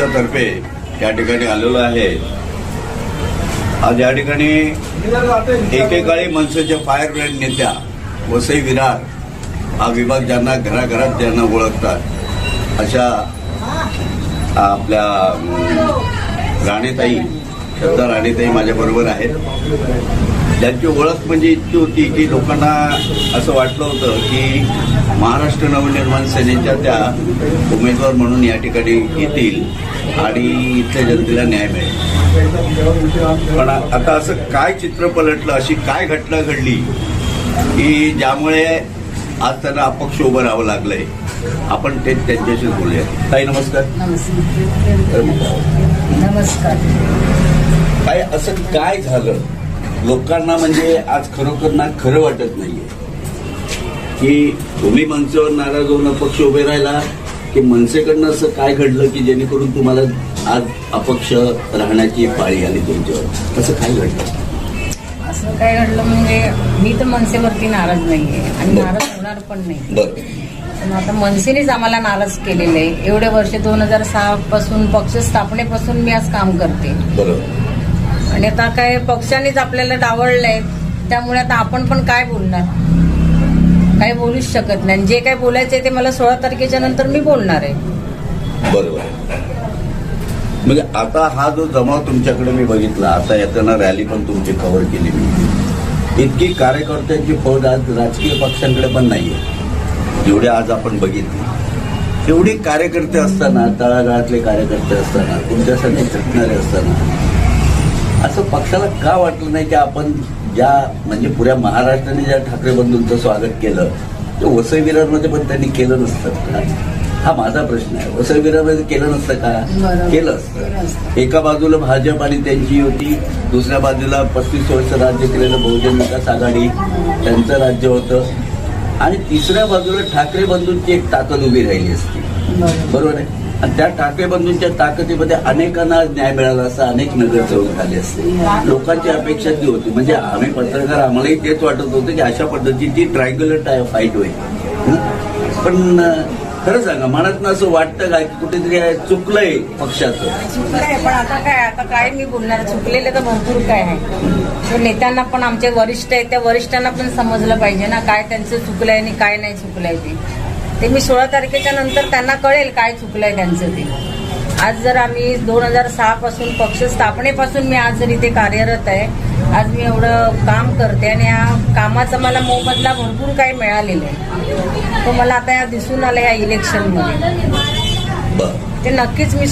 मोर्चातर्फे या ठिकाणी आलेलो आहे। आज या ठिकाणी एकेकाळी मनसेच्या फायर ब्रँड नेत्या वसई विरार हा विभाग ज्यांना घराघरात ज्यांना ओळखतात अशा आपल्या राणेताई श्रद्धा राणेताई माझ्याबरोबर आहेत। त्यांची ओळख म्हणजे इतकी होती की लोकांना असं वाटलं होतं की महाराष्ट्र नवनिर्माण सेनेच्या त्या उमेदवार म्हणून या ठिकाणी येतील आणि इथल्या जनतेला न्याय मिळेल। पण आता असं काय चित्र पलटलं, अशी काय घटना घडली की ज्यामुळे आज त्यांना अपक्ष उभं राहावं लागलंय। आपण ते त्यांच्याशी बोलूया। ताई नमस्कार। नमस्कार। काय असं काय झालं लोकांना, म्हणजे आज खरोखर ना खरं वाटत नाहीये की तुम्ही मनसेवर नाराज होऊन अपक्ष उभे राहिला की मनसेकडनं असं काय घडलं की जेणेकरून तुम्हाला आज अपक्ष राहण्याची पाळी आली तुमच्यावर? असं काय घडलं? असं काय घडलं म्हणजे मी तर मनसेवरती नाराज नाहीये आणि नाराज होणार पण नाही। पण आता मनसेनेच आम्हाला नाराज केलेलं आहे। एवढे वर्ष 2006 पासून पक्ष स्थापनेपासून मी आज काम करते। बरोबर। आणि आता काय पक्षानेच आपल्याला डावळलंय, त्यामुळे आता आपण पण काय बोलणार, काही बोलूच शकत नाही। जे काय बोलायचंय ते मला 16 तारखेच्या नंतर मी बोलणार आहे। बरोबर। म्हणजे आता हा जो जमाव तुमच्याकडे मी बघितला, आता येताना रॅली पण तुमची कव्हर केली मी, इतकी कार्यकर्त्यांची फौज आज राजकीय पक्षांकडे पण नाहीये जेवढे आज आपण बघितले। एवढी कार्यकर्ते असताना, तळागाळातले कार्यकर्ते असताना, तुमच्यासाठी झटणारे असताना असं पक्षाला का वाटलं नाही की आपण ज्या म्हणजे पुऱ्या महाराष्ट्राने ज्या ठाकरे बंधूंचं स्वागत केलं ते वसई विरारमध्ये पण त्यांनी केलं नसतं का? हा माझा प्रश्न आहे। वसई विरारमध्ये केलं नसतं का? केलं असतं। एका बाजूला भाजप आणि त्यांची युती, दुसऱ्या बाजूला 35 वर्ष राज्य केलेलं बहुजन विकास आघाडी त्यांचं राज्य होतं, आणि तिसऱ्या बाजूला ठाकरे बंधूंची एक ताकद उभी राहिली असती। बरोबर आहे। आणि त्या ठाकरे बंधूंच्या ताकदीमध्ये अनेकांना न्याय मिळाला असता, अनेक नगरसेवक झाले असते। लोकांची अपेक्षा ती होती, म्हणजे आम्ही पत्रकार आम्हालाही तेच वाटत होतं की अशा पद्धतीची ट्रायंग्युलर फाईट होईल। पण खरं सांगा, मनात असं वाटतं काय कुठेतरी चुकलंय पक्षाचं? चुकलंय, पण आता काय मी बोलणार, चुकलेलं तर भरपूर काय आहे। नेत्यांना पण, आमचे वरिष्ठ आहेत त्या वरिष्ठांना पण समजलं पाहिजे ना काय त्यांचं चुकलंय आणि काय नाही चुकलंय ते मी 16 तारखेच्या नंतर त्यांना कळेल काय चुकलंय त्यांचं ते। आज जर आम्ही 2006 पासून पक्ष स्थापनेपासून मी आज जर इथे कार्यरत आहे, आज मी एवढं काम करते आणि या कामाचा मला मोबदला भरपूर काही मिळालेला आहे, तो मला आता दिसून आलं या इलेक्शनमध्ये। ते नक्कीच मी